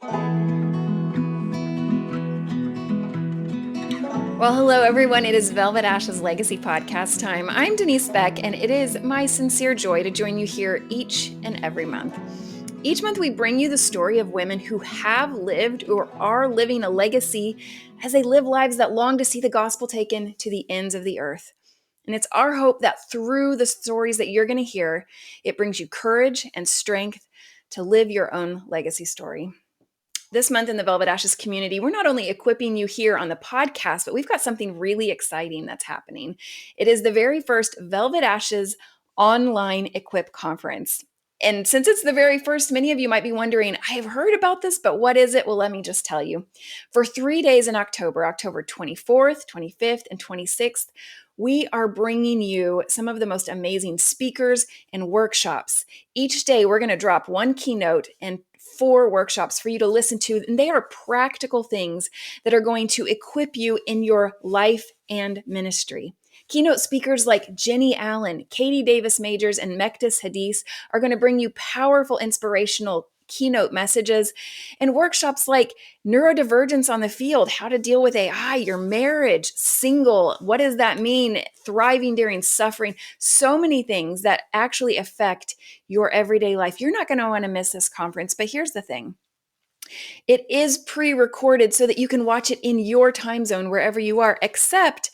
Well, hello, everyone. It is Velvet Ash's Legacy Podcast time. I'm Denise Beck, and it is my sincere joy to join you here each and every month. Each month, we bring you the story of women who have lived or are living a legacy as they live lives that long to see the gospel taken to the ends of the earth. And it's our hope that through the stories that you're going to hear, it brings you courage and strength to live your own legacy story. This month in the Velvet Ashes community, we're not only equipping you here on the podcast, but we've got something really exciting that's happening. It is the very first Velvet Ashes online Equip conference. And since it's the very first, many of you might be wondering, I have heard about this, but what is it? Well, let me just tell you. For 3 days in October, October 24th, 25th, and 26th, we are bringing you some of the most amazing speakers and workshops. Each day, we're going to drop one keynote and 4 workshops for you to listen to, and they are practical things that are going to equip you in your life and ministry. Keynote speakers like Jenny Allen, Katie Davis Majors, and Mektis Hadis are going to bring you powerful, inspirational keynote messages, and workshops like neurodivergence on the field, how to deal with AI, your marriage, single, what does that mean, thriving during suffering, so many things that actually affect your everyday life. You're not going to want to miss this conference, but here's the thing. It is pre-recorded so that you can watch it in your time zone wherever you are, except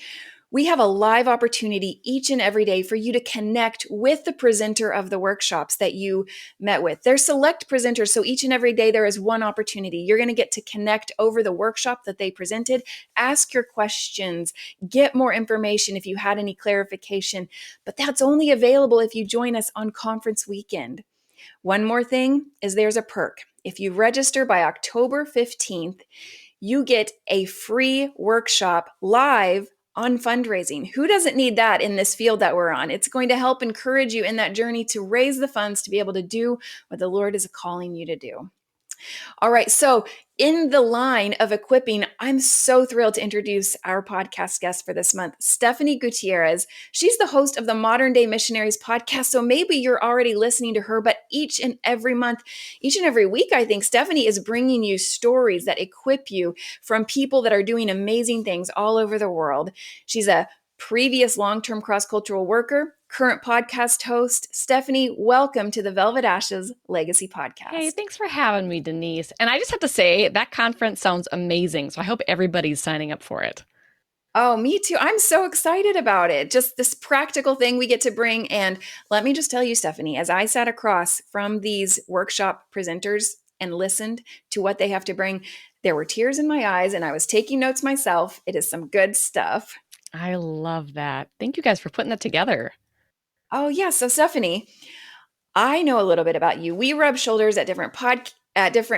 we have a live opportunity each and every day for you to connect with the presenter of the workshops that you met with. They're select presenters, so each and every day there is one opportunity. You're going to get to connect over the workshop that they presented, ask your questions, get more information if you had any clarification, but that's only available if you join us on conference weekend. One more thing is there's a perk. If you register by October 15th, you get a free workshop live on fundraising. Who doesn't need that in this field that we're on? It's going to help encourage you in that journey to raise the funds to be able to do what the Lord is calling you to do. All right, so in the line of equipping, I'm so thrilled to introduce our podcast guest for this month, Stephanie Gutierrez. She's the host of the Modern Day Missionaries podcast, so maybe you're already listening to her, but each and every month, each and every week, I think Stephanie is bringing you stories that equip you from people that are doing amazing things all over the world. She's a previous long-term cross-cultural worker, current podcast host. Stephanie, welcome to the Velvet Ashes Legacy Hey, Podcast. thanks for having me, Denise. And I just have to say, that conference sounds amazing. So I hope everybody's signing up for it. Oh, me too. I'm so excited about it. Just this practical thing we get to bring. And let me just tell you, Stephanie, as I sat across from these workshop presenters and listened to what they have to bring, there were tears in my eyes and I was taking notes myself. It is some good stuff. I love that. Thank you guys for putting that together. Oh, yeah. So, Stephanie, I know a little bit about you. We rub shoulders at different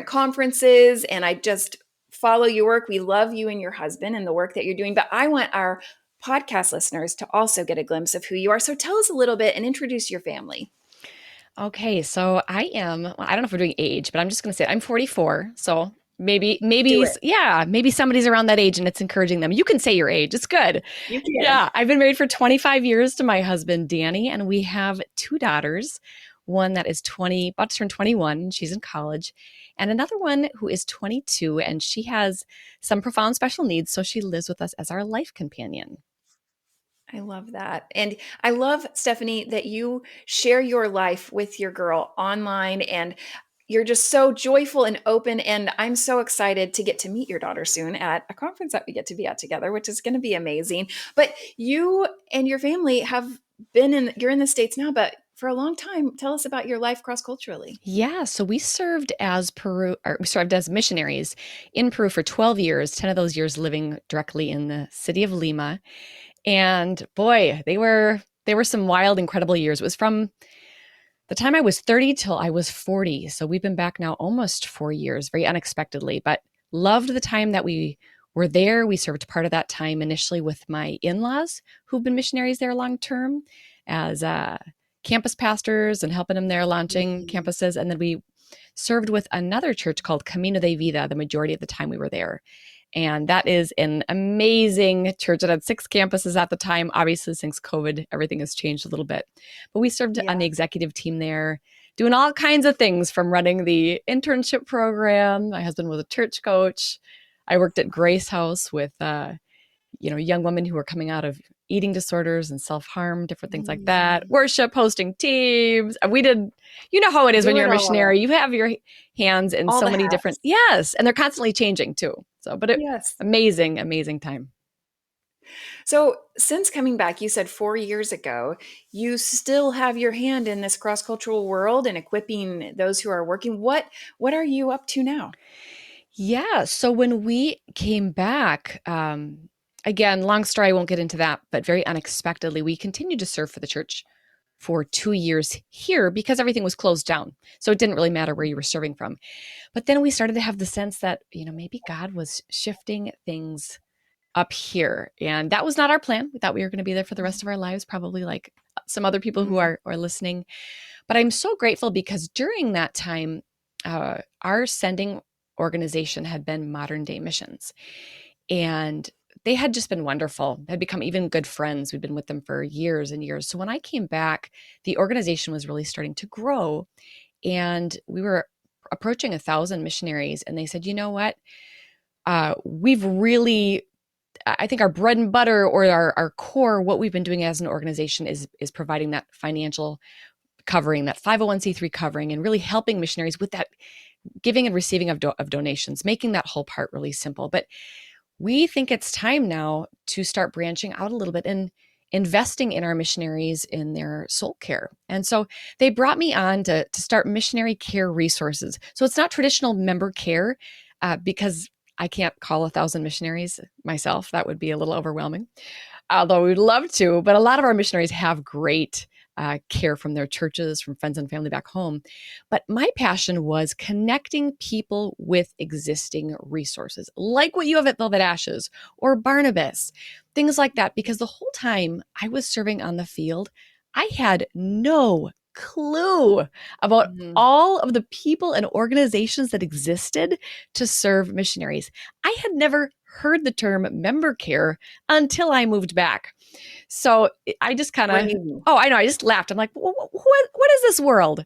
conferences, and I just follow your work. We love you and your husband and the work that you're doing. But I want our podcast listeners to also get a glimpse of who you are. So tell us a little bit and introduce your family. Okay, so well, I don't know if we're doing age, but I'm just going to say I'm 44. So maybe, Do it. yeah, maybe somebody's around that age and it's encouraging them. You can say your age. It's good. You can. Yeah, I've been married for 25 years to my husband, Danny, and we have 2 daughters. One that is 20, about to turn 21, she's in college, and another one who is 22, and she has some profound special needs, so she lives with us as our life companion. I love that. And I love, Stephanie, that you share your life with your girl online and you're just so joyful and open. And I'm so excited to get to meet your daughter soon at a conference that we get to be at together, which is going to be amazing. But you and your family you're in the States now, but for a long time. Tell us about your life cross culturally. Yeah, so we served as missionaries in Peru for 12 years, 10 of those years living directly in the city of Lima. And boy, they were some wild, incredible years. It was from the time I was 30 till I was 40. So we've been back now almost 4 years, very unexpectedly, but loved the time that we were there. We served part of that time initially with my in-laws who've been missionaries there long term as campus pastors and helping them there launching campuses. And then we served with another church called Camino de Vida the majority of the time we were there. And that is an amazing church that had 6 campuses at the time. Obviously, since COVID, everything has changed a little bit. But we served on the Yeah. executive team there, doing all kinds of things, from running the internship program. My husband was a church coach. I worked at Grace House with young women who were coming out of eating disorders and self-harm, different things like that. Worship, hosting teams. We did, you know how it is when Do you're it a all. missionary. You have your hands in All so the many different, hats. yes, and they're constantly changing too. So, but Yes. amazing, amazing time. So, since coming back, you said 4 years ago, you still have your hand in this cross-cultural world and equipping those who are working. What are you up to now? Yeah. So when we came back, again, long story, I won't get into that, but very unexpectedly, we continued to serve for the church for 2 years here because everything was closed down. So it didn't really matter where you were serving from. But then we started to have the sense that, maybe God was shifting things up here. And that was not our plan. We thought we were going to be there for the rest of our lives, probably like some other people who Mhm. are listening. But I'm so grateful because during that time, our sending organization had been Modern Day Missions. And they had just been wonderful, had become even good friends. We'd been with them for years and years. So when I came back, the organization was really starting to grow. And we were approaching 1,000 missionaries. And they said, you know what? We've really, I think our bread and butter, or our core, what we've been doing as an organization is providing that financial covering, that 501c3 covering, and really helping missionaries with that giving and receiving of donations, making that whole part really simple. But we think it's time now to start branching out a little bit and investing in our missionaries in their soul care. And so they brought me on to start missionary care resources. So it's not traditional member care, because I can't call 1,000 missionaries myself. That would be a little overwhelming, although we'd love to. But a lot of our missionaries have great care from their churches, from friends and family back home. But my passion was connecting people with existing resources, like what you have at Velvet Ashes or Barnabas, things like that. Because the whole time I was serving on the field, I had no clue about Mhm. all of the people and organizations that existed to serve missionaries. I had never heard the term member care until I moved back. So I just kind What do of, you mean? oh, I know, I just laughed. I'm like, what is this world?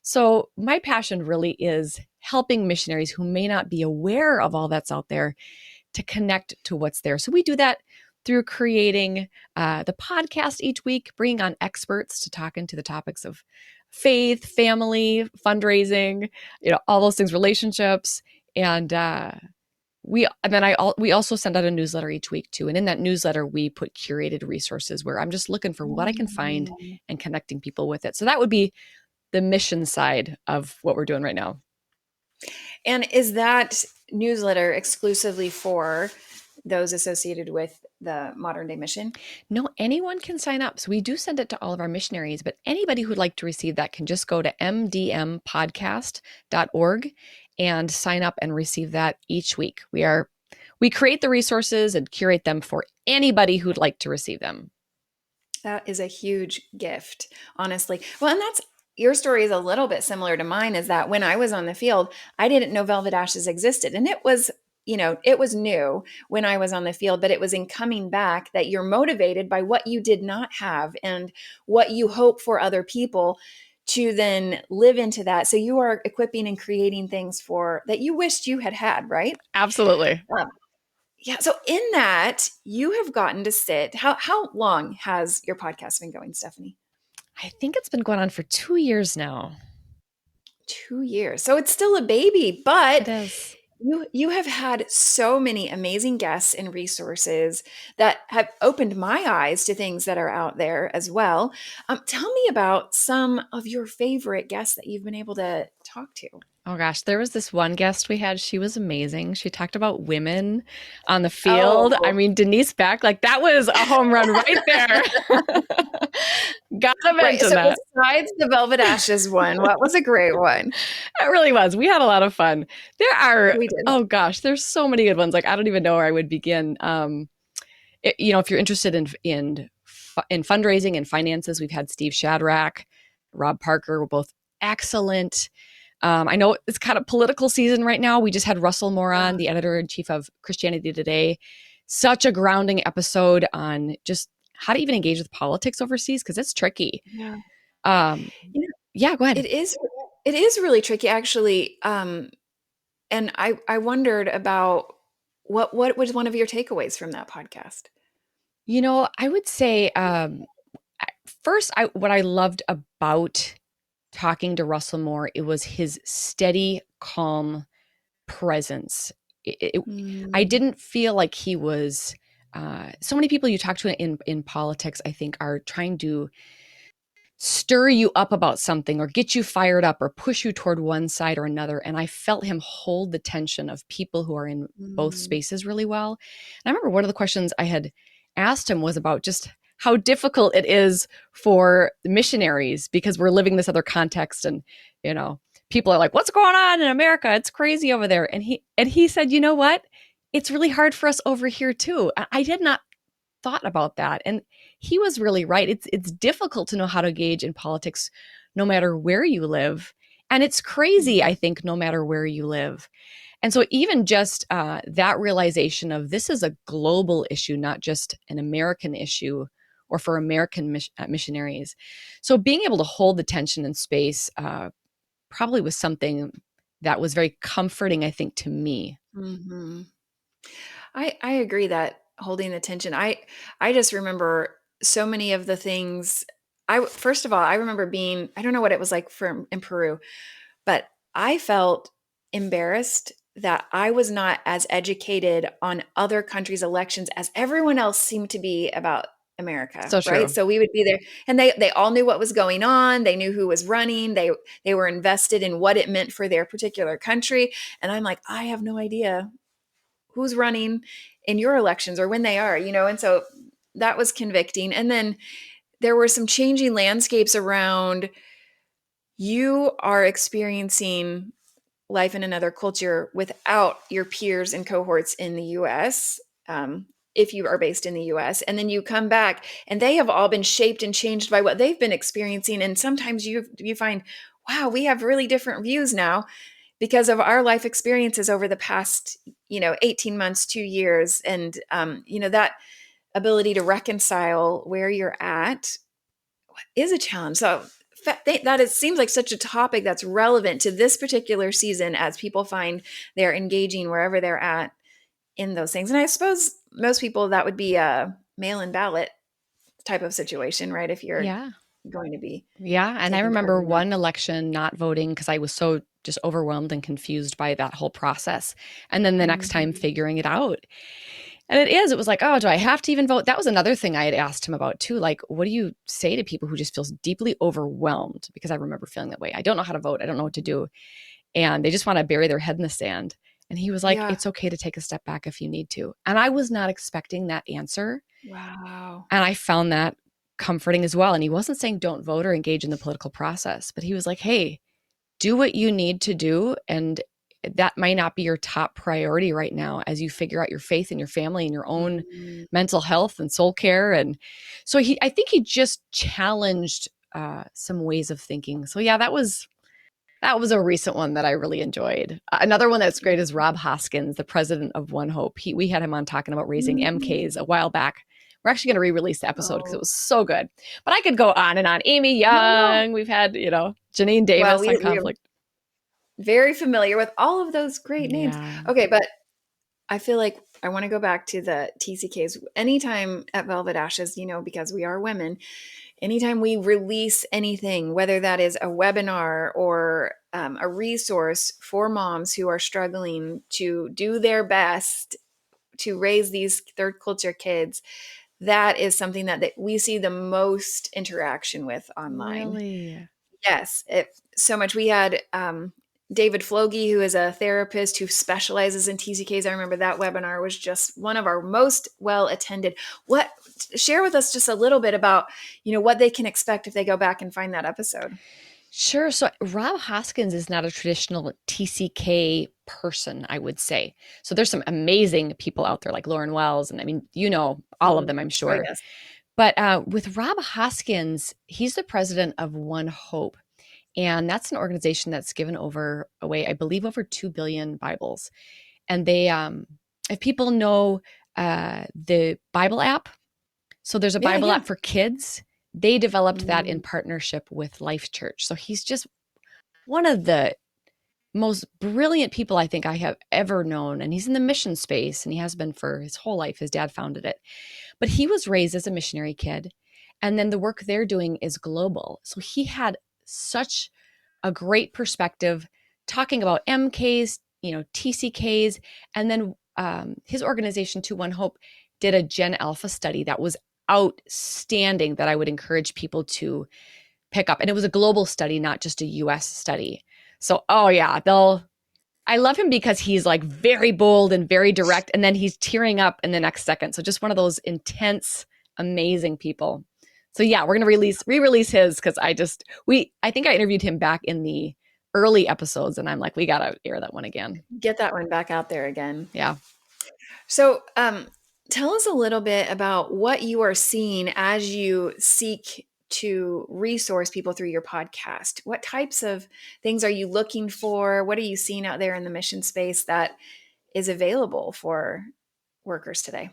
So my passion really is helping missionaries who may not be aware of all that's out there to connect to what's there. So we do that through creating the podcast each week, bringing on experts to talk into the topics of faith, family, fundraising, all those things, relationships, and we also send out a newsletter each week too. And in that newsletter, we put curated resources where I'm just looking for what I can find Mm. and connecting people with it. So that would be the mission side of what we're doing right now. And is that newsletter exclusively for those associated with the Modern Day Mission? No, anyone can sign up. So we do send it to all of our missionaries, but anybody who'd like to receive that can just go to mdmpodcast.org and sign up and receive that each week. We create the resources and curate them for anybody who'd like to receive them. That is a huge gift, honestly. Well, and that's your story is a little bit similar to mine, is that when I was on the field, I didn't know Velvet Ashes existed. And it was, it was new when I was on the field, but it was in coming back that you're motivated by what you did not have and what you hope for other people to then live into that. So you are equipping and creating things for that you wished you had had, right? Absolutely. Um, yeah. So in that, you have gotten to sit. How long has your podcast been going, Stephanie? I think it's been going on for 2 years now. 2 years. So it's still a baby, It but is. you have had so many amazing guests and resources that have opened my eyes to things that are out there as well. Tell me about some of your favorite guests that you've been able to talk to. Oh gosh, there was this one guest we had. She was amazing. She talked about women on the field. I Oh, mean, Denise Beck, like that was a home run right there. Gotta right. mention So that. besides the Velvet Ashes one, what was a great one? It really was. We had a lot of fun. There are, We did. oh gosh, there's so many good ones. Like I don't even know where I would begin. If you're interested in fundraising and finances, we've had Steve Shadrach, Rob Parker, were both excellent. I know it's kind of political season right now. We just had Russell Moore on, the editor in chief of Christianity Today. Such a grounding episode on just how to even engage with politics overseas because it's tricky. Yeah. Um, You know, yeah, go ahead. it is. It is really tricky, actually. And I wondered about what was one of your takeaways from that podcast? I would say first, what I loved about talking to Russell Moore, it was his steady, calm presence. I Mm, didn't feel like he was. So many people you talk to in politics, I think, are trying to stir you up about something or get you fired up or push you toward one side or another. And I felt him hold the tension of people who are in both mm, spaces really well. And I remember one of the questions I had asked him was about just how difficult it is for missionaries because we're living this other context and, you know, people are like, what's going on in America? It's crazy over there. And he said, you know what? It's really hard for us over here too. I did not thought about that. And he was really right. It's difficult to know how to gauge in politics no matter where you live. And it's crazy, mm, I think, no matter where you live. And so, even just that realization of this is a global issue, not just an American issue or for American missionaries. So, being able to hold the tension in space probably was something that was very comforting, I think, to me. mhm. I agree that holding the tension. I just remember so many of the things. First of all, I remember being, I don't know what it was like from in Peru, but I felt embarrassed that I was not as educated on other countries' elections as everyone else seemed to be about America, So right? true. So we would be there and they all knew what was going on. They knew who was running. They were invested in what it meant for their particular country. And I'm like, I have no idea who's running in your elections or when they are, and so that was convicting. And then there were some changing landscapes around, you are experiencing life in another culture without your peers and cohorts in the US. If you are based in the US, and then you come back and they have all been shaped and changed by what they've been experiencing. And sometimes you find, wow, we have really different views now because of our life experiences over the past 18 months, 2 years. And that ability to reconcile where you're at is a challenge. So that it seems like such a topic that's relevant to this particular season as people find they're engaging wherever they're at in those things. And I suppose most people, that would be a mail-in ballot type of situation, right? If you're Yeah. going to be Yeah, and I taking part remember in that. one election not voting because I was so just overwhelmed and confused by that whole process. And then the next time Mhm. figuring it out. And it was like, oh, do I have to even vote? That was another thing I had asked him about too. Like, what do you say to people who just feels deeply overwhelmed? Because I remember feeling that way. I don't know how to vote. I don't know what to do. And they just want to bury their head in the sand. And he was like, Yeah. it's okay to take a step back if you need to. And I was not expecting that answer. Wow. And I found that comforting as well. And he wasn't saying don't vote or engage in the political process, but he was like, hey, do what you need to do. And that might not be your top priority right now as you figure out your faith and your family and your own Mhm. mental health and soul care. And so I think he just challenged some ways of thinking. So yeah, that was a recent one that I really enjoyed. Another one that's great is Rob Hoskins, the president of One Hope. We had him on talking about raising Mhm. MKs a while back. We're actually going to re-release the episode because it Oh, was so good. But I could go on and on. Amy no, no. Young, we've had, Janine Well, Davis on we are conflict. very familiar with all of those great names. Yeah. Okay, but I feel like I want to go back to the TCKs. Anytime at Velvet Ashes, because we are women, anytime we release anything, whether that is a webinar or a resource for moms who are struggling to do their best to raise these third culture kids, that is something that we see the most interaction with online. Really? Yes, so much. We had David Flogi, who is a therapist who specializes in TCKs. I remember that webinar was just one of our most well attended. What Share with us just a little bit about what they can expect if they go back and find that episode. Sure. So Rob Hoskins is not a traditional TCK person, I would say. So there's some amazing people out there like Lauren Wells, and I mean, all of Mm. them, I'm Oh sure. yes. But with Rob Hoskins, he's the president of One Hope. And that's an organization that's given away, I believe, over 2 billion Bibles. And if people know the Bible app, so there's a Yeah, Bible yeah. app for kids. They developed that in Mm. partnership with Life Church. So he's just one of the most brilliant people I think I have ever known. And he's in the mission space and he has been for his whole life. His dad founded it. But he was raised as a missionary kid. And then the work they're doing is global. So he had such a great perspective talking about MKs, TCKs. And then his organization, 2 One Hope, did a Gen Alpha study that was outstanding that I would encourage people to pick up. And it was a global study, not just a US study. So, oh yeah, I love him because he's like very bold and very direct, and then he's tearing up in the next second. So just one of those intense, amazing people. So yeah, we're gonna re-release his because I think I interviewed him back in the early episodes, and I'm like, we gotta air that one again. Get that one back out there again. Yeah. So, tell us a little bit about what you are seeing as you seek to resource people through your podcast. What types of things are you looking for? What are you seeing out there in the mission space that is available for workers today?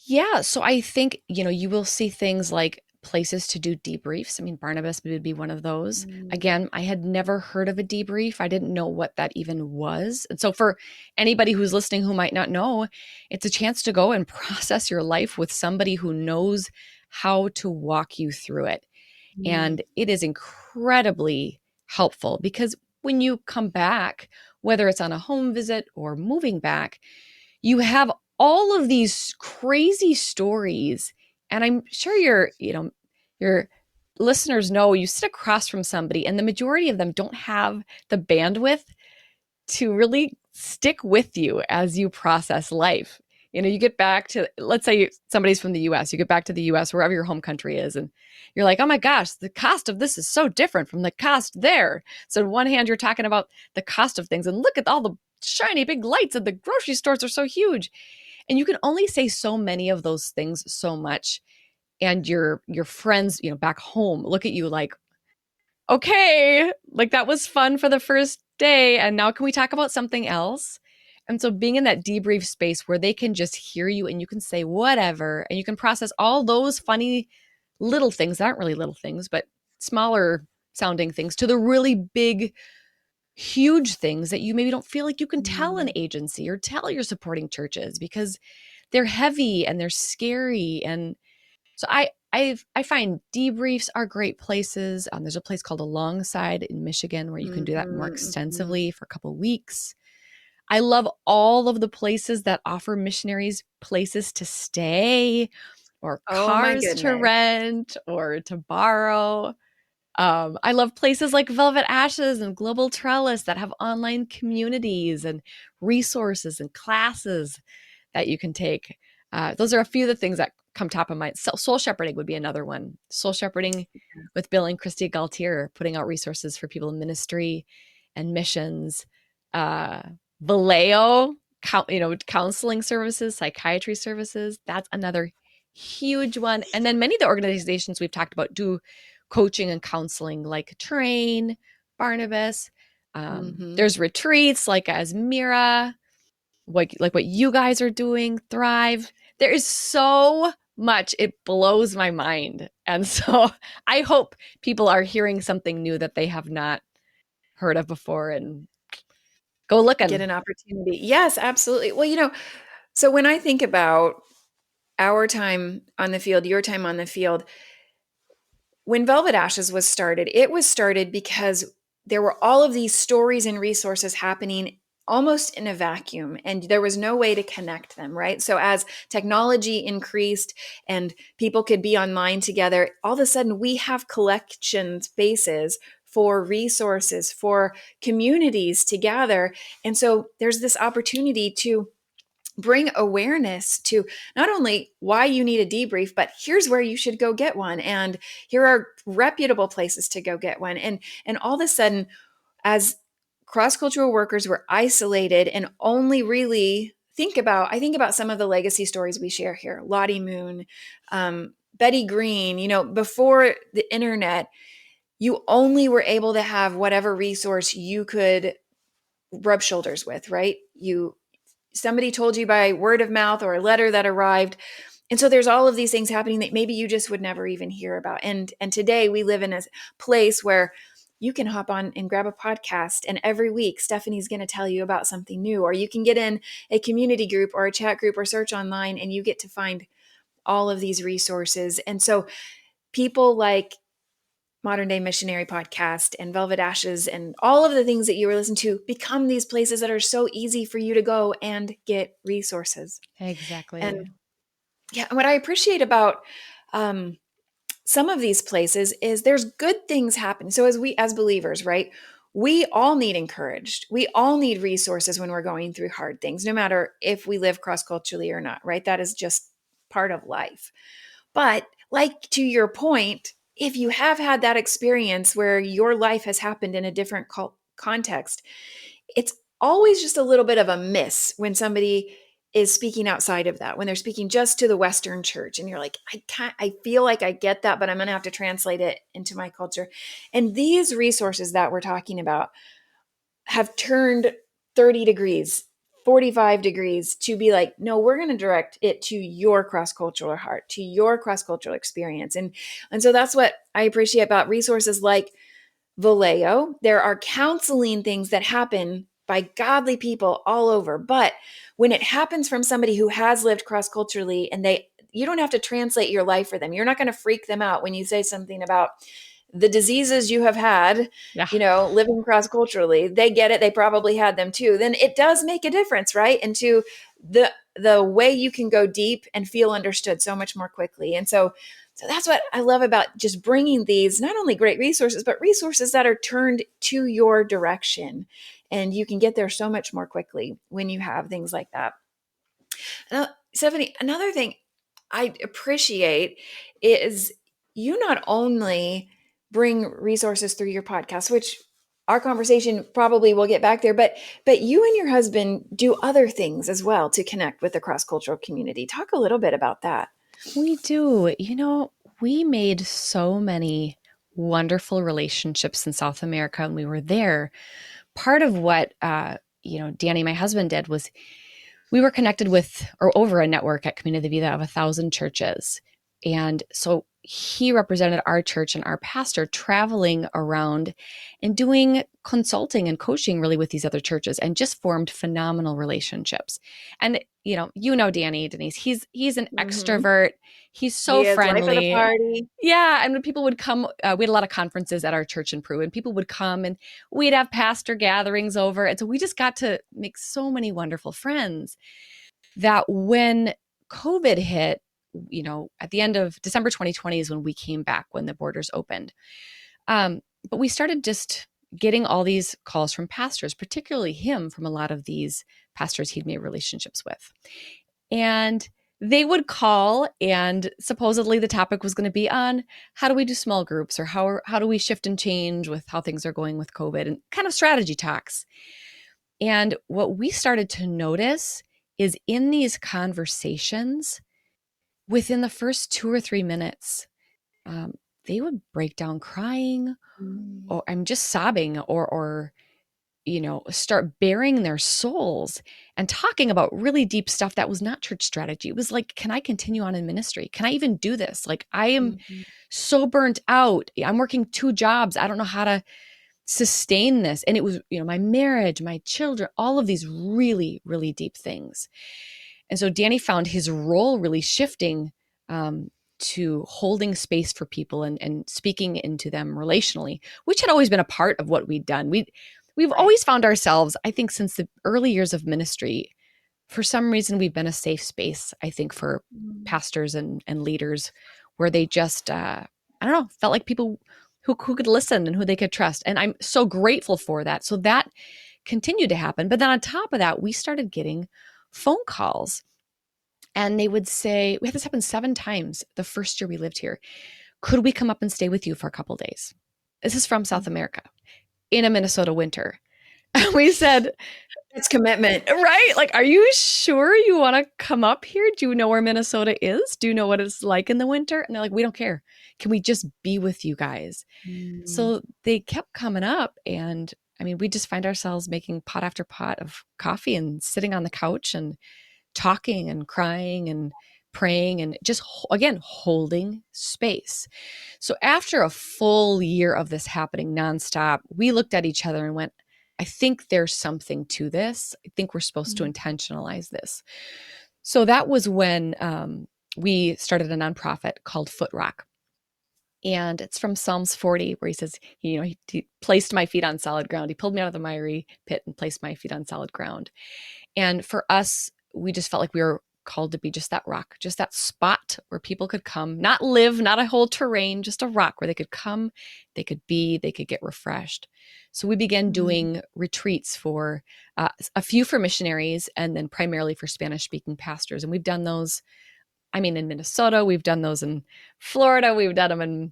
Yeah. So I think, you will see things like places to do debriefs. I mean, Barnabas would be one of those. Mm, Again, I had never heard of a debrief. I didn't know what that even was. And so for anybody who's listening who might not know, it's a chance to go and process your life with somebody who knows how to walk you through it. mm, And it is incredibly helpful because when you come back, whether it's on a home visit or moving back, you have all of these crazy stories. And I'm sure your listeners know you sit across from somebody and the majority of them don't have the bandwidth to really stick with you as you process life. You get back to, let's say somebody's from the US, you get back to the US, wherever your home country is, and you're like, oh my gosh, the cost of this is so different from the cost there. So, on one hand, you're talking about the cost of things, and look at all the shiny big lights, and the grocery stores are so huge. And you can only say so many of those things so much. And your friends, back home look at you like, okay, like that was fun for the first day. And now can we talk about something else? And so being in that debrief space where they can just hear you and you can say whatever and you can process all those funny little things that aren't really little things, but smaller sounding things to the really big, huge things that you maybe don't feel like you can tell an mm, agency or tell your supporting churches because they're heavy and they're scary. And so I find debriefs are great places. There's a place called Alongside in Michigan where you can do that more mhm, mhm. extensively for a couple of weeks. I love all of the places that offer missionaries places to stay or Oh my cars to goodness. rent or to borrow. I love places like Velvet Ashes and Global Trellis that have online communities and resources and classes that you can take. Those are a few of the things that come top of mind. Soul shepherding would be another one. Soul shepherding with Bill and Christy Galtier, putting out resources for people in ministry and missions. Uh, Vallejo, counseling services, psychiatry services. That's another huge one. And then many of the organizations we've talked about do coaching and counseling, like Train, Barnabas. Mhm. There's retreats like Asmira, like what you guys are doing, Thrive. There is so much. It blows my mind. And so I hope people are hearing something new that they have not heard of before and go Get looking. an opportunity. Yes, absolutely. Well, so when I think about our time on the field, your time on the field, when Velvet Ashes was started, it was started because there were all of these stories and resources happening almost in a vacuum, and there was no way to connect them, right? So as technology increased and people could be online together, all of a sudden we have collection spaces for resources, for communities to gather. And so there's this opportunity to bring awareness to not only why you need a debrief, but here's where you should go get one, and here are reputable places to go get one. And all of a sudden, as cross-cultural workers, were isolated and only really I think about some of the legacy stories we share here. Lottie Moon, Betty Green. Before the internet, you only were able to have whatever resource you could rub shoulders with, right? Somebody told you by word of mouth or a letter that arrived. And so there's all of these things happening that maybe you just would never even hear about. And today we live in a place where you can hop on and grab a podcast, and every week Stephanie's going to tell you about something new. Or you can get in a community group or a chat group or search online, and you get to find all of these resources. And so people like Modern Day Missionary podcast and Velvet Ashes and all of the things that you were listening to become these places that are so easy for you to go and get resources. And Exactly. yeah, what I appreciate about um, some of these places is there's good things happen. So as believers, right? We all need encouraged. We all need resources when we're going through hard things, no matter if we live cross culturally or not, right? That is just part of life. But like to your point, if you have had that experience where your life has happened in a different context, it's always just a little bit of a miss when somebody is speaking outside of that, when they're speaking just to the Western church. And you're like, I feel like I get that, but I'm going to have to translate it into my culture. And these resources that we're talking about have turned 30 degrees, 45 degrees to be like, no, we're going to direct it to your cross-cultural heart, to your cross-cultural experience. And so that's what I appreciate about resources like Vallejo. There are counseling things that happen by godly people all over. But when it happens from somebody who has lived cross-culturally, and you don't have to translate your life for them. You're not going to freak them out when you say something about the diseases you have had, Yeah. living cross culturally. They get it. They probably had them too. Then it does make a difference, right? Into the way you can go deep and feel understood so much more quickly. And so that's what I love about just bringing these not only great resources, but resources that are turned to your direction. And you can get there so much more quickly when you have things like that. Now, Stephanie, another thing I appreciate is you not only bring resources through your podcast, which our conversation probably will get back there, but you and your husband do other things as well to connect with the cross-cultural community. Talk a little bit about that. We do. We made so many wonderful relationships in South America when we were there. Part of what, Danny, my husband, did was we were connected with or over a network at Community Vida of 1,000 churches. And so he represented our church and our pastor traveling around and doing consulting and coaching really with these other churches, and just formed phenomenal relationships. And Danny, Denise, he's an Mm-hmm. extrovert. He's so He is life of the friendly. party. Yeah, and when people would come, we had a lot of conferences at our church in Peru, and people would come, and we'd have pastor gatherings over. And so we just got to make so many wonderful friends that when COVID hit, at the end of December 2020 is when we came back, when the borders opened. But we started just getting all these calls from pastors, particularly him, from a lot of these pastors he'd made relationships with. And they would call, and supposedly the topic was going to be on how do we do small groups, or how do we shift and change with how things are going with COVID, and kind of strategy talks. And what we started to notice is in these conversations, within the first 2 or 3 minutes, um, they would break down crying, Mm. or I'm just sobbing, or start bearing their souls and talking about really deep stuff that was not church strategy. It was like, can I continue on in ministry? Can I even do this? Like, I am Mhm. so burnt out. I'm working 2 jobs. I don't know how to sustain this. And it was, my marriage, my children, all of these really, really deep things. And so Danny found his role really shifting, to holding space for people, and speaking into them relationally, which had always been a part of what we'd done. We've Right. always found ourselves, I think, since the early years of ministry, for some reason, we've been a safe space, I think, for Mm. pastors and leaders, where they just, I don't know, felt like people who could listen and who they could trust. And I'm so grateful for that. So that continued to happen. But then on top of that, we started getting phone calls, and they would say, we had this happen 7 times the first year we lived here. Could we come up and stay with you for a couple days? This is from South America in a Minnesota winter. We said, It's commitment. right? Like, are you sure you want to come up here? Do you know where Minnesota is? Do you know what it's like in the winter? And they're like, we don't care. Can we just be with you guys? Mm. So they kept coming up. And I mean, we just find ourselves making pot after pot of coffee and sitting on the couch and talking and crying and praying and just, again, holding space. So after a full year of this happening nonstop, we looked at each other and went, I think there's something to this. I think we're supposed to intentionalize this. So that was when we started a nonprofit called Foot Rock. And it's from Psalms 40, where he says, he placed my feet on solid ground. He pulled me out of the miry pit and placed my feet on solid ground. And for us, we just felt like we were called to be just that rock, just that spot where people could come, not live, not a whole terrain, just a rock where they could come, they could get refreshed. So we began doing retreats for a few for missionaries and then primarily for Spanish-speaking pastors. And we've done those, in Minnesota, we've done those in Florida, we've done them in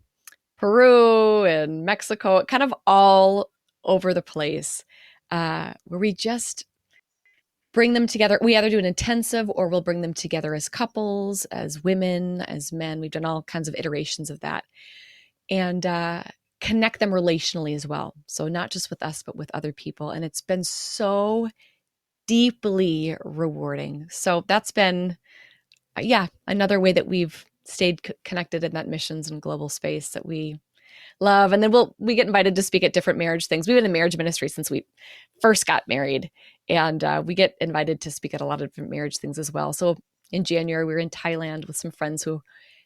Peru and Mexico, kind of all over the place, where we just bring them together. We either do an intensive or we'll bring them together as couples, as women, as men. We've done all kinds of iterations of that. And connect them relationally as well. So not just with us, but with other people. And it's been so deeply rewarding. So that's been, another way that we've stayed connected in that missions and global space that we love. And then we get invited to speak at different marriage things. We've been in marriage ministry since we first got married. And we get invited to speak at a lot of different marriage things as well. So in January, we were in Thailand with some friends who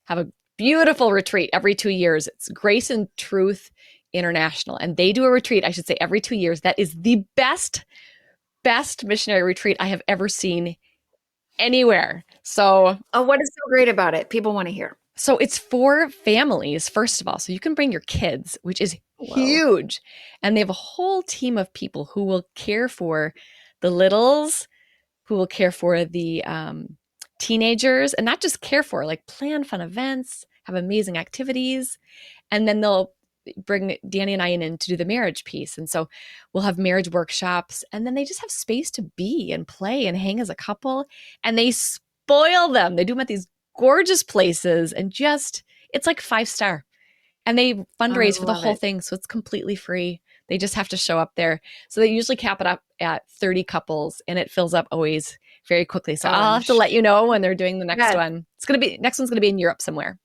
have a beautiful retreat every 2 years. It's Grace and Truth International. And they do a retreat, I should say, every 2 years. That is the best missionary retreat I have ever seen anywhere. So, what is so great about it? People want to hear. So it's for families, first of all. So you can bring your kids, which is huge. And they have a whole team of people who will care for the littles, who will care for the teenagers, and not just care for, like plan fun events, have amazing activities. And then they'll bring Danny and I in to do the marriage piece. And so we'll have marriage workshops, and then they just have space to be and play and hang as a couple. And they spoil them. They do them at these gorgeous places, and just, it's like 5-star. And they fundraise for the whole thing. So it's completely free. They just have to show up there. So they usually cap it up at 30 couples, and it fills up always very quickly. So I'll have to let you know when they're doing the next one. Next one's going to be in Europe somewhere.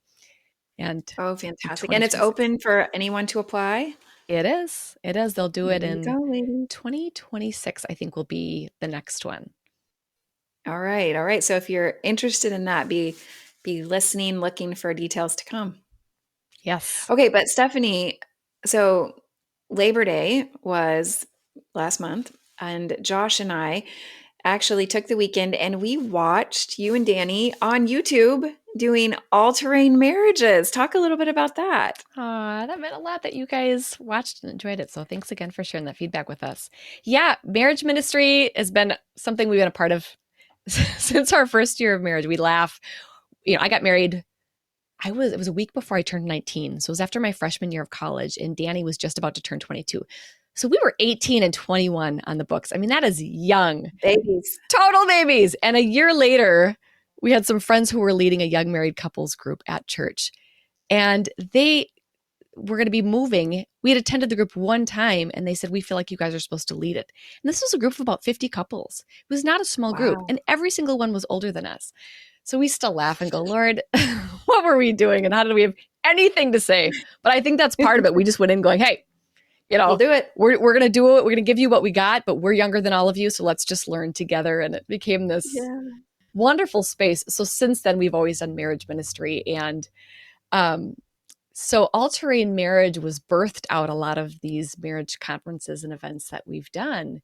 And fantastic. And it's open for anyone to apply? It is. They'll do it in 2026, I think, will be the next one. All right. So if you're interested in that, be listening, looking for details to come. Yes. Okay, but Stephanie, so Labor Day was last month, and Josh and I actually took the weekend and we watched you and Danny on YouTube doing all-terrain marriages. Talk a little bit about that. That meant a lot that you guys watched and enjoyed it. So thanks again for sharing that feedback with us. Yeah, marriage ministry has been something we've been a part of since our first year of marriage. We laugh. I got married. It was a week before I turned 19. So it was after my freshman year of college, and Danny was just about to turn 22. So we were 18 and 21 on the books. That is young. Babies. Total babies. And a year later, we had some friends who were leading a young married couples group at church. And they were going to be moving. We had attended the group one time, and they said, we feel like you guys are supposed to lead it. And this was a group of about 50 couples. It was not a small group. And every single one was older than us. So we still laugh and go, Lord, what were we doing? And how did we have anything to say? But I think that's part of it. We just went in going, hey, we'll do it. We're going to do it. We're going to give you what we got, but we're younger than all of you. So let's just learn together. And it became this wonderful space. So since then, we've always done marriage ministry. And so all-terrain marriage was birthed out a lot of these marriage conferences and events that we've done.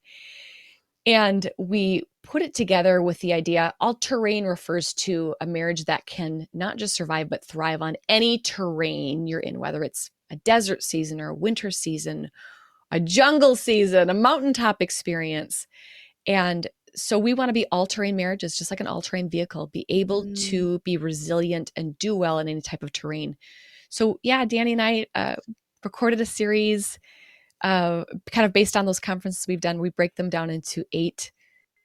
And we put it together with the idea, all-terrain refers to a marriage that can not just survive, but thrive on any terrain you're in, whether it's a desert season or a winter season, a jungle season, a mountaintop experience. And so we want to be all-terrain marriages, just like an all-terrain vehicle, be able to be resilient and do well in any type of terrain. So yeah, Danny and I recorded a series kind of based on those conferences we've done. We break them down into 8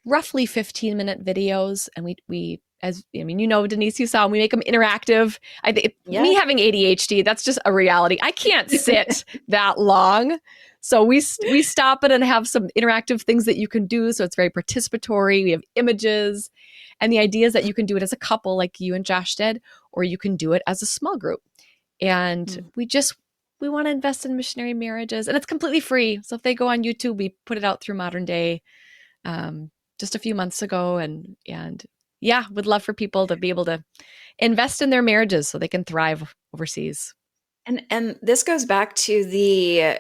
roughly 15-minute videos. And we Denise, you saw, we make them interactive. I think me having ADHD, that's just a reality. I can't sit that long. So we stop it and have some interactive things that you can do. So it's very participatory. We have images. And the idea is that you can do it as a couple like you and Josh did, or you can do it as a small group. And we want to invest in missionary marriages, and it's completely free. So if they go on YouTube, we put it out through Modern Day just a few months ago. And yeah, would love for people to be able to invest in their marriages so they can thrive overseas. And this goes back to the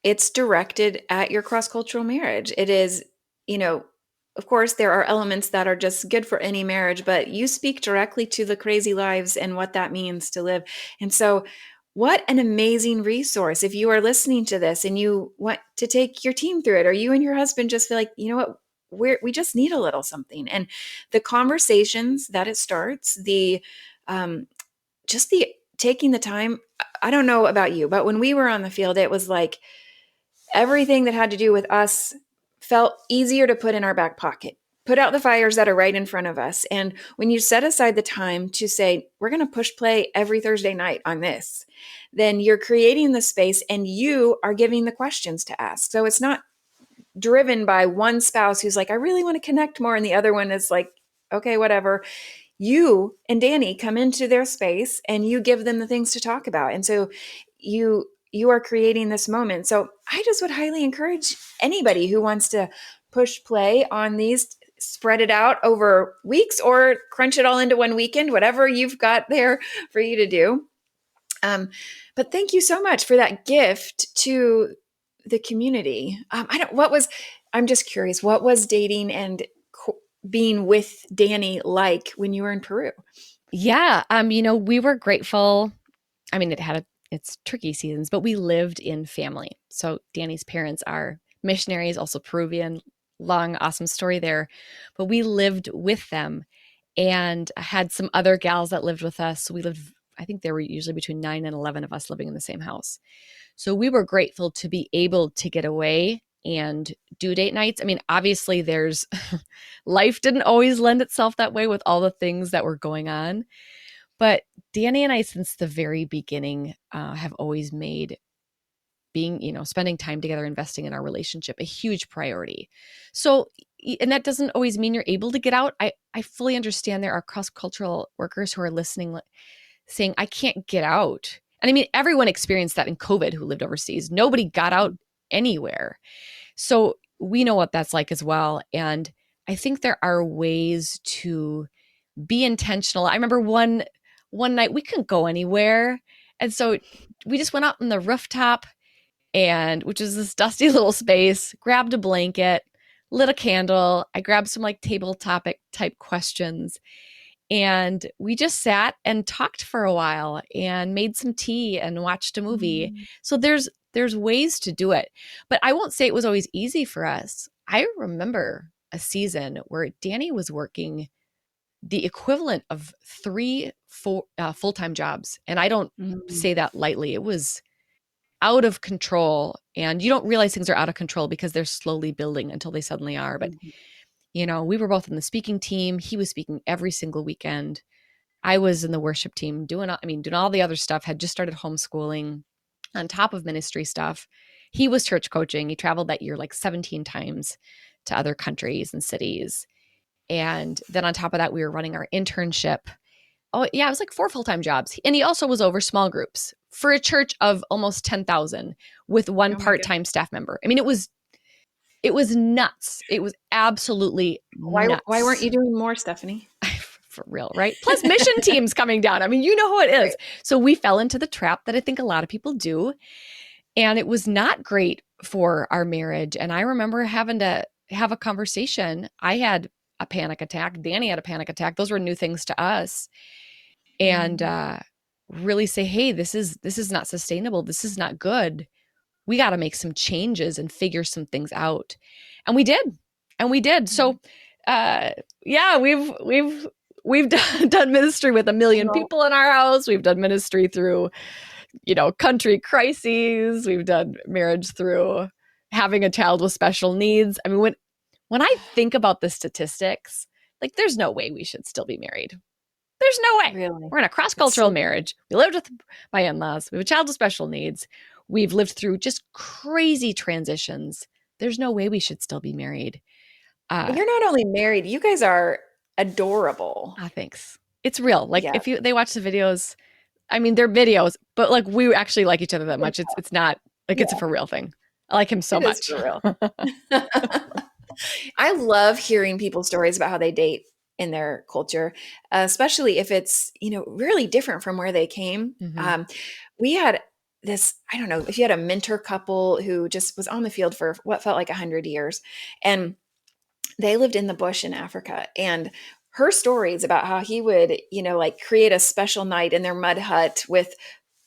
it's directed at your cross-cultural marriage. It is, of course, there are elements that are just good for any marriage, but you speak directly to the crazy lives and what that means to live. And so, what an amazing resource. If you are listening to this and you want to take your team through it, or you and your husband just feel like, you know what, we just need a little something. And the conversations that it starts, just the taking the time. I don't know about you, but when we were on the field, it was like everything that had to do with us felt easier to put in our back pocket. Put out the fires that are right in front of us. And when you set aside the time to say, we're going to push play every Thursday night on this, then you're creating the space and you are giving the questions to ask. So it's not driven by one spouse who's like, I really want to connect more. And the other one is like, okay, whatever. You and Danny come into their space and you give them the things to talk about. And so you are creating this moment. So I just would highly encourage anybody who wants to push play on these, spread it out over weeks or crunch it all into one weekend, whatever you've got there for you to do. But thank you so much for that gift to the community. I'm just curious, what was dating and being with Danny like when you were in Peru? Yeah. We were grateful. I mean, it's tricky seasons, but we lived in family. So Danny's parents are missionaries, also Peruvian. Long, awesome story there. But we lived with them, and I had some other gals that lived with us. So we lived, I think there were usually between 9 and 11 of us living in the same house. So we were grateful to be able to get away and do date nights. I mean, obviously there's life didn't always lend itself that way with all the things that were going on. But Danny and I, since the very beginning, have always made spending time together, investing in our relationship, a huge priority. So, and that doesn't always mean you're able to get out. I fully understand there are cross-cultural workers who are listening, saying, I can't get out. And I mean, everyone experienced that in COVID who lived overseas. Nobody got out anywhere. So we know what that's like as well. And I think there are ways to be intentional. I remember one night we couldn't go anywhere. And so we just went out on the rooftop, and which is this dusty little space, grabbed a blanket, lit a candle. I grabbed some like table topic type questions, and we just sat and talked for a while and made some tea and watched a movie. So there's ways to do it, but I won't say it was always easy for us. I remember a season where Danny was working the equivalent of 3 full-time jobs. And I don't say that lightly. It was out of control. And you don't realize things are out of control because they're slowly building until they suddenly are. But, we were both in the speaking team. He was speaking every single weekend. I was in the worship team doing all the other stuff, had just started homeschooling on top of ministry stuff. He was church coaching. He traveled that year like 17 times to other countries and cities. And then on top of that, we were running our internship. Oh, yeah, it was like 4 full-time jobs. And he also was over small groups for a church of almost 10,000 with one part-time staff member. I mean, it was nuts. It was absolutely nuts. Why weren't you doing more, Stephanie? For real, right? Plus mission teams coming down. I mean, you know how it is. Right. So we fell into the trap that I think a lot of people do. And it was not great for our marriage. And I remember having to have a conversation. I had a panic attack. Danny had a panic attack. Those were new things to us. And really say, hey, this is not sustainable. This is not good. We got to make some changes and figure some things out. And we did. So, yeah, we've done ministry with 1 million people in our house. We've done ministry through, country crises. We've done marriage through having a child with special needs. I mean, when I think about the statistics, like there's no way we should still be married. There's no way. Really? We're in a cross-cultural marriage. We lived with my in-laws. We have a child with special needs. We've lived through just crazy transitions. There's no way we should still be married. But you're not only married, you guys are adorable. Thanks. It's real. Like Yeah. if they watch the videos, I mean, they're videos, but like we actually like each other that much. It's not like it's a Yeah, for real thing. I like him so it is much. for real. I love hearing people's stories about how they date in their culture, especially if it's, really different from where they came. Hmm. We had this, I don't know, if you had a mentor couple who just was on the field for what felt like 100 years, and they lived in the bush in Africa. And her stories about how he would, like create a special night in their mud hut with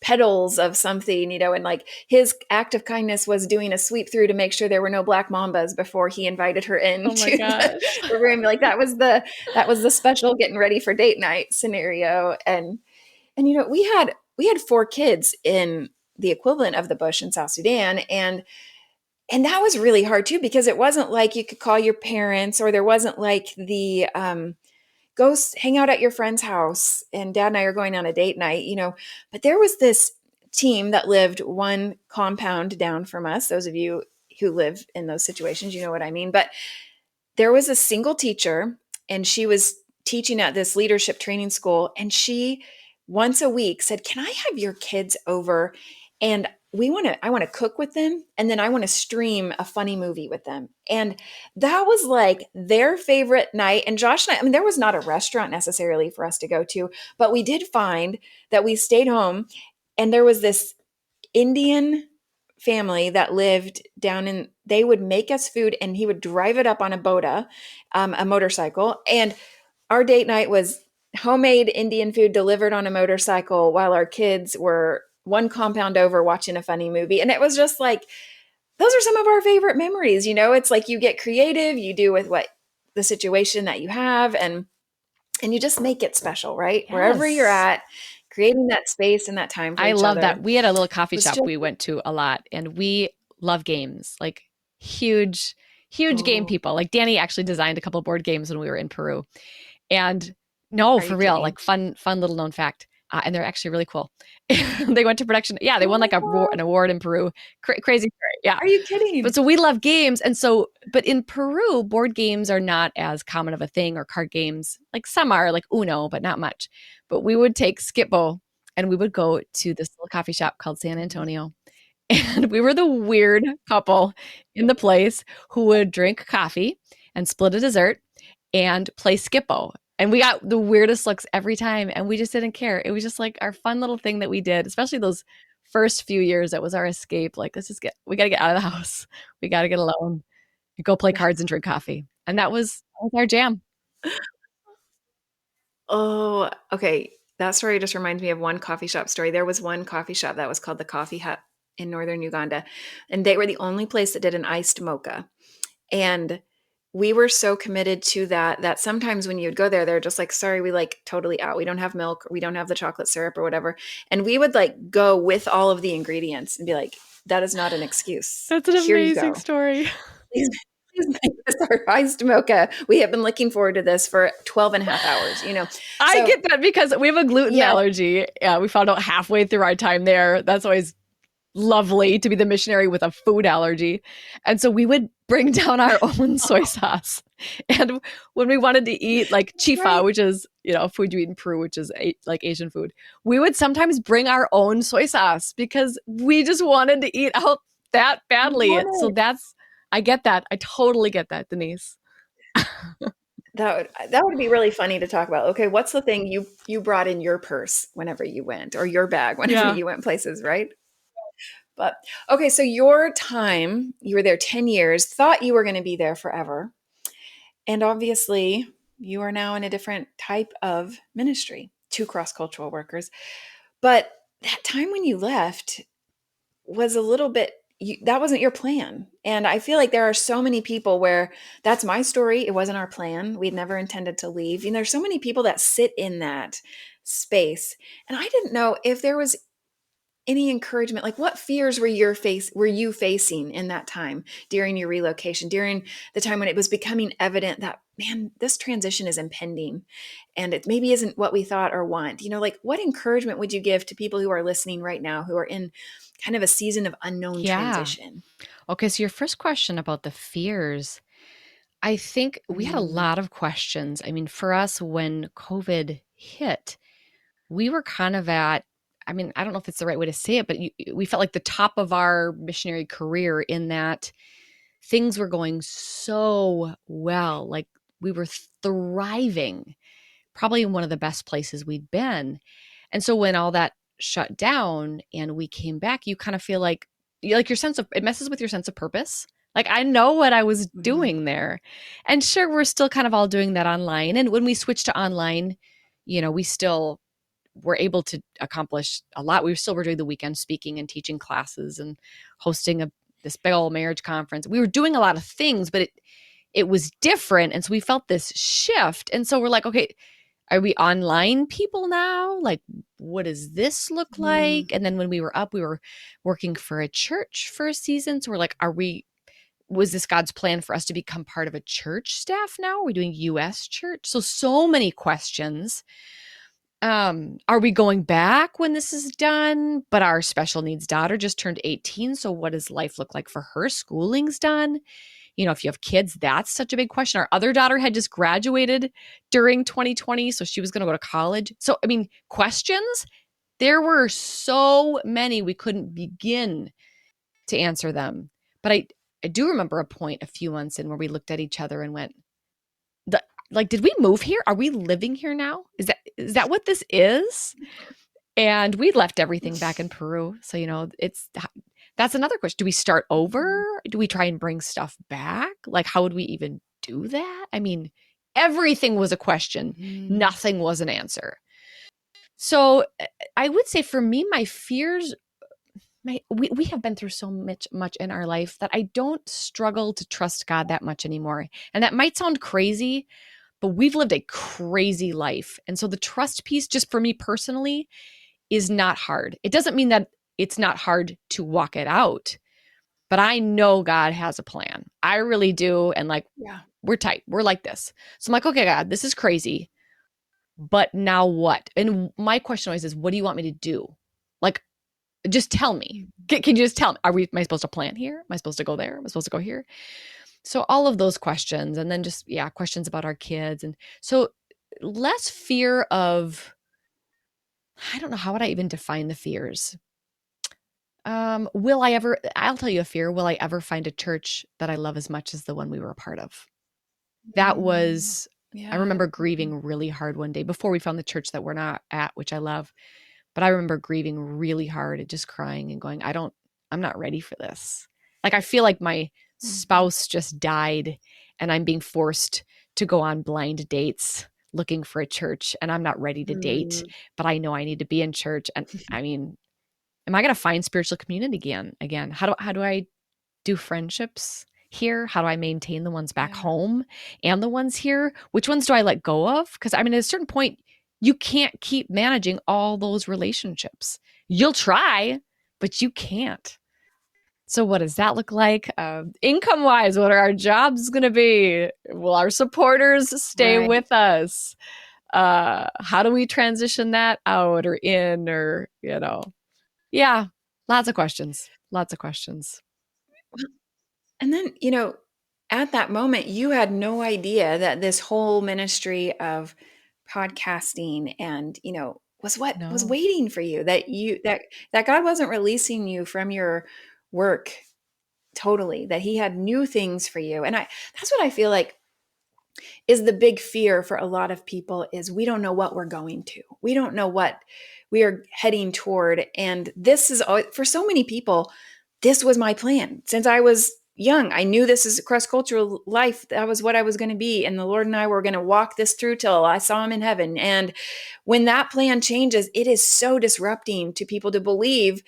petals of something, and like his act of kindness was doing a sweep through to make sure there were no black mambas before he invited her Oh my into gosh. the room. Like that was the special getting ready for date night scenario. And we had 4 kids in the equivalent of the bush in South Sudan. And that was really hard too, because it wasn't like you could call your parents, or there wasn't like the hang out at your friend's house and dad and I are going on a date night, but there was this team that lived one compound down from us. Those of you who live in those situations, you know what I mean. But there was a single teacher, and she was teaching at this leadership training school, and she once a week said, "Can I have your kids over, and I want to cook with them, and then I want to stream a funny movie with them." And that was like their favorite night. And Josh and I mean, there was not a restaurant necessarily for us to go to, but we did find that we stayed home, and there was this Indian family that lived down in, they would make us food, and he would drive it up on a motorcycle. And our date night was homemade Indian food delivered on a motorcycle while our kids were one compound over watching a funny movie. And it was just like, those are some of our favorite memories. It's like you get creative, you do with what the situation that you have, and you just make it special, right? Wherever you're Yes. at, creating that space and that time for I each love other that. We had a little coffee was shop just, we went to a lot, and we love games, like huge, huge game oh, people. Like Danny actually designed a couple board games when we were in Peru. And no, are for you real, kidding? like fun little known fact. And they're actually really cool. They went to production. Yeah, they Oh won my like God. an award in Peru. Crazy story. Yeah. Are you But kidding? so we love games. And so, but in Peru, board games are not as common of a thing, or card games. Like some are, like Uno, but not much. But we would take Skippo and we would go to this little coffee shop called San Antonio. And we were the weird couple in the place who would drink coffee and split a dessert and play Skippo. And we got the weirdest looks every time, and we just didn't care. It was just like our fun little thing that we did, especially those first few years. That was our escape. Like, we got to get out of the house. We got to get alone, go play cards and drink coffee. And that was our jam. Oh, okay. That story just reminds me of one coffee shop story. There was one coffee shop that was called the Coffee Hut in northern Uganda, and they were the only place that did an iced mocha. And we were so committed to that sometimes when you'd go there, they're just like, "Sorry, we like totally out. We don't have milk, or we don't have the chocolate syrup or whatever." And we would like go with all of the ingredients and be like, "That is not an excuse. That's an Here you amazing go. story. Please, please make this our iced mocha. We have been looking forward to this for 12 and a half hours." I So get that because we have a gluten yeah, allergy. Yeah, we found out halfway through our time there. That's always lovely to be the missionary with a food allergy. And so we would bring down our own soy sauce. And when we wanted to eat like right. chifa, which is, food you eat in Peru, which is like Asian food, we would sometimes bring our own soy sauce because we just wanted to eat out that You badly. So want it. I get that. I totally get that, Denise. That would be really funny to talk about. Okay, what's the thing you brought in your purse whenever you went, or your bag whenever Yeah. you went places, right? But okay, so your time, you were there 10 years, thought you were going to be there forever. And obviously, you are now in a different type of ministry, two cross-cultural workers. But that time when you left was a little bit, that wasn't your plan. And I feel like there are so many people where that's my story. It wasn't our plan. We'd never intended to leave. And there's so many people that sit in that space. And I didn't know if there was any encouragement, like what fears were you facing in that time during your relocation, during the time when it was becoming evident that, man, this transition is impending and it maybe isn't what we thought or want. Like what encouragement would you give to people who are listening right now, who are in kind of a season of unknown Yeah. transition. Okay, so your first question about the fears, I think we had a Mm, lot of questions. I mean, for us, when COVID hit, we were kind of at, I mean, I don't know if it's the right way to say it, but we felt like the top of our missionary career in that things were going so well. Like we were thriving, probably in one of the best places we'd been. And so when all that shut down and we came back, you kind of feel like your sense of, it messes with your sense of purpose. Like I know what I was mhm, doing there. And sure, we're still kind of all doing that online. And when we switched to online, we still were able to accomplish a lot. We still were doing the weekend speaking and teaching classes and hosting this big old marriage conference. We were doing a lot of things, but it was different. And so we felt this shift. And so we're like, okay, are we online people now? Like, what does this look mhm, like? And then when we were up, we were working for a church for a season. So we're like, was this God's plan for us to become part of a church staff now? Are we doing US church? So many questions. Are we going back when this is done? But our special needs daughter just turned 18. So what does life look like for her? Schooling's done. If you have kids, that's such a big question. Our other daughter had just graduated during 2020, so she was going to go to college. So, I mean, questions, there were so many we couldn't begin to answer them. But I do remember a point a few months in where we looked at each other and went, like, did we move here? Are we living here now? Is that what this is? And we left everything back in Peru. So, that's another question. Do we start mhm, over? Do we try and bring stuff back? Like, how would we even do that? I mean, everything was a question, mhm. nothing was an answer. So, I would say for me, my fears, we have been through so much in our life that I don't struggle to trust God that much anymore. And that might sound crazy, but we've lived a crazy life. And so the trust piece, just for me personally, is not hard. It doesn't mean that it's not hard to walk it out, but I know God has a plan. I really do. And like, Yeah. we're tight. We're like this. So I'm like, okay, God, this is crazy, but now what? And my question always is, what do you want me to do? Like, just tell me. Mhm. Can you just tell me? Am I supposed to plan here? Am I supposed to go there? Am I supposed to go here? So all of those questions, and then just, yeah, questions about our kids. And so less fear of, I don't know, how would I even define the fears? I'll tell you a fear. Will I ever find a church that I love as much as the one we were a part of? That Mm, was, I yeah. remember Mhm, grieving really hard one day before we found the church that we're not at, which I love. But I remember grieving really hard and just crying and going, I'm not ready for this. Like, I feel like my mhm, spouse just died and I'm being forced to go on blind dates looking for a church and I'm not ready to date, mm. but I know I need to be in church. And I mean, am I going to find spiritual community again? How do I do friendships here? How do I maintain the ones back Yeah. home and the ones here? Which ones do I let go of? Because I mean, at a certain point, you can't keep managing all those relationships. You'll try, but you can't. So, what does that look like? Income wise, what are our jobs going to be? Will our supporters stay Right. with us? How do we transition that out or in or, yeah, lots of questions. Lots of questions. Well, and then, at that moment, you had no idea that this whole ministry of podcasting and, was what was No. waiting for you, that God wasn't releasing you from your work totally, that he had new things for you. And that's what I feel like is the big fear for a lot of people is we don't know what we're going to. We don't know what we are heading toward. And this is for so many people, this was my plan. Since I was young, I knew this is a cross-cultural life. That was what I was going to be. And the Lord and I were going to walk this through till I saw him in heaven. And when that plan changes, it is so disrupting to people to believe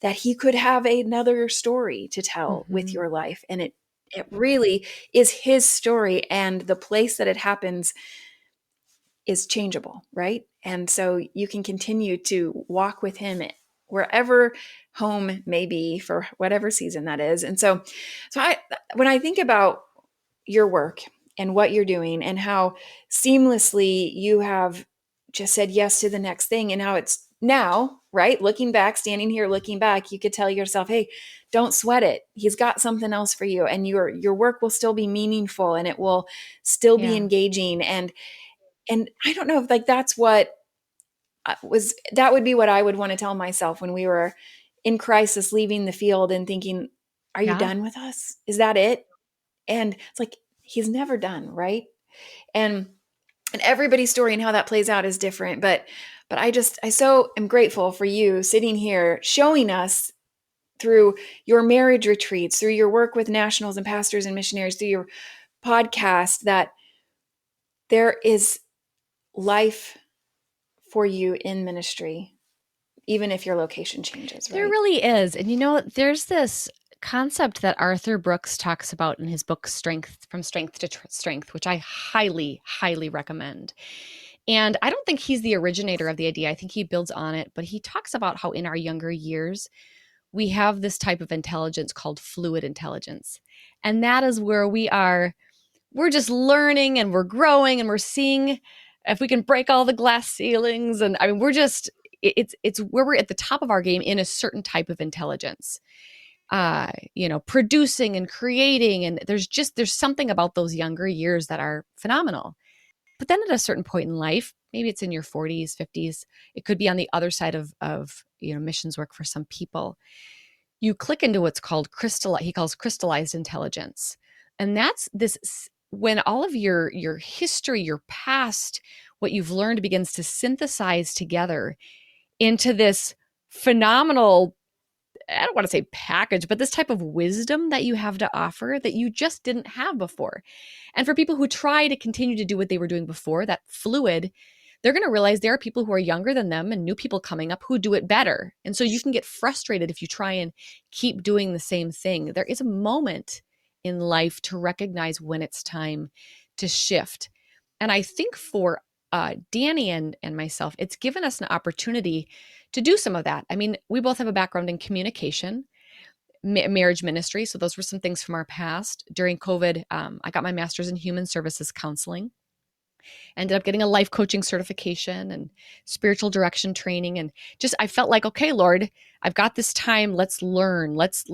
that he could have another story to tell with Hmm. your life. And it really is his story, and the place that it happens is changeable, right? And so you can continue to walk with him wherever home may be for whatever season that is. And so I when I think about your work and what you're doing and how seamlessly you have just said yes to the next thing, and how it's now right? Looking back, standing here, looking back, you could tell yourself, hey, don't sweat it. He's got something else for you. And your work will still be meaningful and it will still be Yeah. engaging. And I don't know if like that's what that would be what I would want to tell myself when we were in crisis, leaving the field and thinking, are you Yeah. done with us? Is that it? And it's like, he's never done, right? And everybody's story and how that plays out is different. But I so am grateful for you sitting here showing us through your marriage retreats, through your work with nationals and pastors and missionaries, through your podcast, that there is life for you in ministry, even if your location changes, There right? really is. And there's this concept that Arthur Brooks talks about in his book Strength from Strength to Strength, which I highly, highly recommend. And I don't think he's the originator of the idea. I think he builds on it, but he talks about how in our younger years, we have this type of intelligence called fluid intelligence. And that is where we're just learning and we're growing and we're seeing if we can break all the glass ceilings. And I mean, it's where we're at the top of our game in a certain type of intelligence, producing and creating. And there's something about those younger years that are phenomenal. But then at a certain point in life, maybe it's in your 40s, 50s, it could be on the other side of missions work for some people. You click into what's called he calls crystallized intelligence. And that's this when all of your history, your past, what you've learned begins to synthesize together into this phenomenal, I don't want to say package, but this type of wisdom that you have to offer that you just didn't have before. And for people who try to continue to do what they were doing before, that fluid, they're going to realize there are people who are younger than them and new people coming up who do it better. And so you can get frustrated if you try and keep doing the same thing. There is a moment in life to recognize when it's time to shift. And I think for Danny and myself, it's given us an opportunity to do some of that. I mean, we both have a background in communication, marriage ministry. So those were some things from our past. During COVID, I got my master's in human services counseling. Ended up getting a life coaching certification and spiritual direction training. And just I felt like, okay, Lord, I've got this time. Let's learn. Let's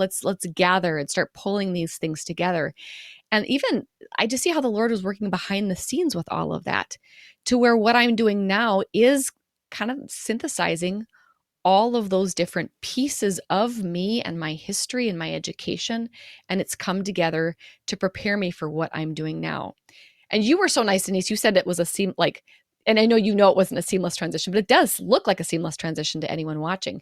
gather and start pulling these things together. And even I just see how the Lord was working behind the scenes with all of that, to where what I'm doing now is kind of synthesizing all of those different pieces of me and my history and my education. And it's come together to prepare me for what I'm doing now. And you were so nice, Denise. You said it was and I know it wasn't a seamless transition, but it does look like a seamless transition to anyone watching.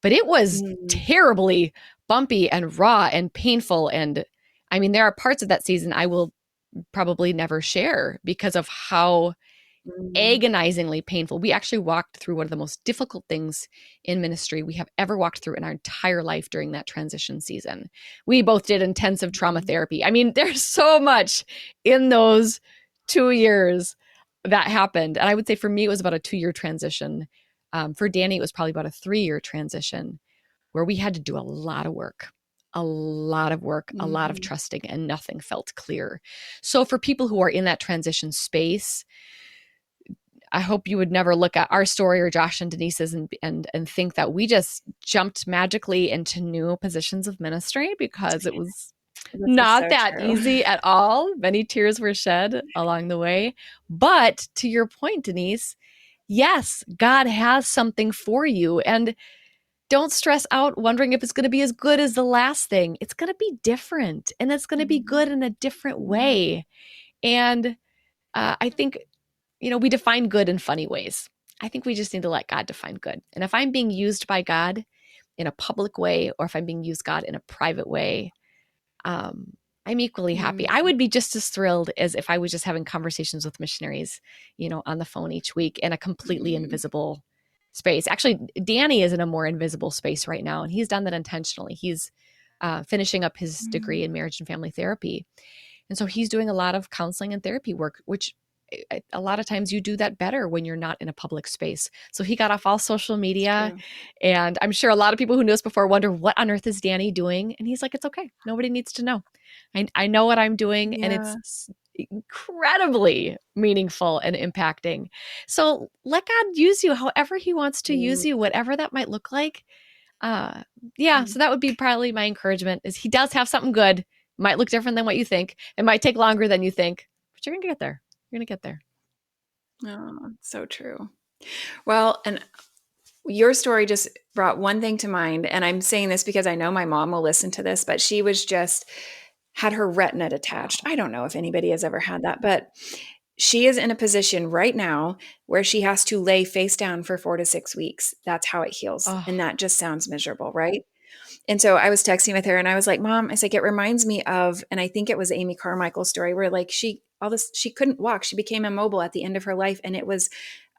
But it was terribly bumpy and raw and painful. And I mean, there are parts of that season I will probably never share because of how agonizingly painful. We actually walked through one of the most difficult things in ministry we have ever walked through in our entire life during that transition season. We both did intensive trauma therapy. I mean, there's so much in those 2 years that happened. And I would say for me, it was about a 2-year transition. For Danny, it was probably about a 3-year transition where we had to do a lot of work, a lot of trusting, and nothing felt clear. So for people who are in that transition space, I hope you would never look at our story or Josh and Denise's and think that we just jumped magically into new positions of ministry, because it was not that easy at all. Many tears were shed along the way. But to your point, Denise, yes, God has something for you. And don't stress out wondering if it's going to be as good as the last thing. It's going to be different, and it's going to be good in a different way. And I think we define good in funny ways. I think we just need to let God define good. And if I'm being used by God in a public way, or if I'm being used God in a private way, I'm equally happy. I would be just as thrilled as if I was just having conversations with missionaries, on the phone each week in a completely invisible space. Actually, Danny is in a more invisible space right now, and he's done that intentionally. He's finishing up his degree in marriage and family therapy. And so he's doing a lot of counseling and therapy work, which a lot of times you do that better when you're not in a public space. So he got off all social media. And I'm sure a lot of people who knew us before wonder, what on earth is Danny doing? And he's like, it's okay. Nobody needs to know. I know what I'm doing. And incredibly meaningful and impacting. So let God use you however he wants to use you, whatever that might look like. Yeah, so that would be probably my encouragement is he does have something good. Might look different than what you think. It might take longer than you think, but you're going to get there. You're going to get there. Oh, so true. Well, and your story just brought one thing to mind. And I'm saying this because I know my mom will listen to this, but she was just had her retina detached. I don't know if anybody has ever had that, but she is in a position right now where she has to lay face down for 4 to 6 weeks. That's how it heals. Oh, And that just sounds miserable, right? And so I was texting with her and I was like, Mom, I was like, it reminds me of, and I think it was Amy Carmichael's story where like she couldn't walk. She became immobile at the end of her life. And it was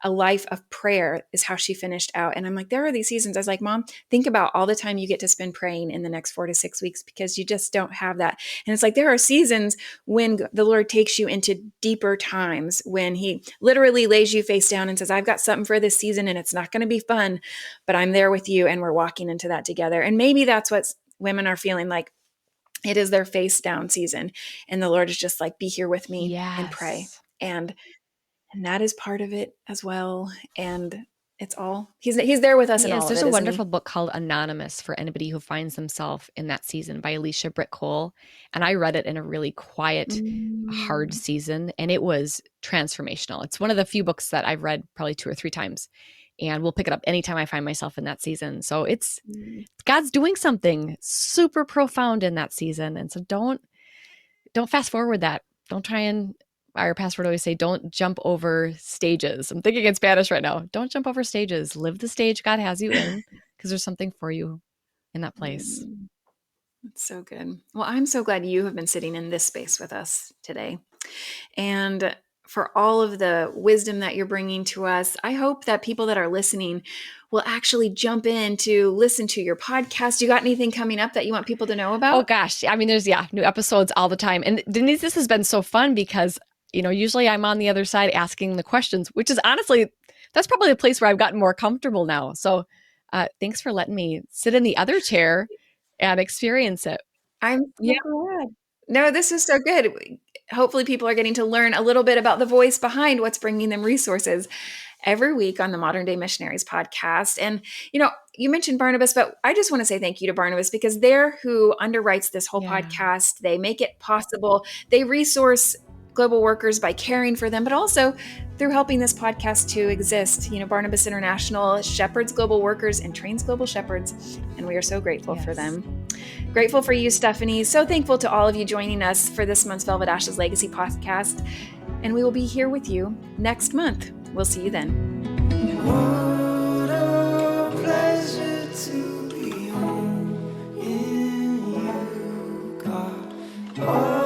a life of prayer is how she finished out. And I'm like, there are these seasons. I was like, Mom, think about all the time you get to spend praying in the next 4 to 6 weeks because you just don't have that. And it's like, there are seasons when the Lord takes you into deeper times when he literally lays you face down and says, I've got something for this season and it's not going to be fun, but I'm there with you and we're walking into that together. And maybe that's what women are feeling like. It is their face down season. And the Lord is just like, be here with me and pray. yes. And that is part of it as well. And it's all, he's there with us He in is. all of There's it, a isn't wonderful he? book called Anonymous for anybody who finds themselves in that season by Alicia Britt Cole. And I read it in a really quiet, hard Mm. season, and it was transformational. It's one of the few books that I've read probably 2 or 3 times, and we'll pick it up anytime I find myself in that season. So it's God's doing something super profound in that season. And so don't fast forward that. Don't try and our pastor would always say, don't jump over stages. I'm thinking in Spanish right now. Don't jump over stages. Live the stage God has you in because there's something for you in that place. That's so good. Well, I'm so glad you have been sitting in this space with us today. And for all of the wisdom that you're bringing to us, I hope that people that are listening will actually jump in to listen to your podcast. You got anything coming up that you want people to know Oh about? gosh. I mean, there's new episodes all the time. And Denise, this has been so fun because, usually I'm on the other side asking the questions, which is honestly, that's probably the place where I've gotten more comfortable now. So thanks for letting me sit in the other chair and experience it. I'm Yeah. so glad. No, this is so good. Hopefully, people are getting to learn a little bit about the voice behind what's bringing them resources every week on the Modern Day Missionaries podcast. And, you mentioned Barnabas, but I just want to say thank you to Barnabas because they're who underwrites this whole Yeah. podcast. They make it possible. They resource global workers by caring for them, but also through helping this podcast to exist. Barnabas International shepherds global workers and trains global shepherds. And we are so grateful for them. Grateful for you, Stephanie. So thankful to all of you joining us for this month's Velvet Ashes Legacy podcast. And we will be here with you next month. We'll see you then. What a pleasure to be home in you, God.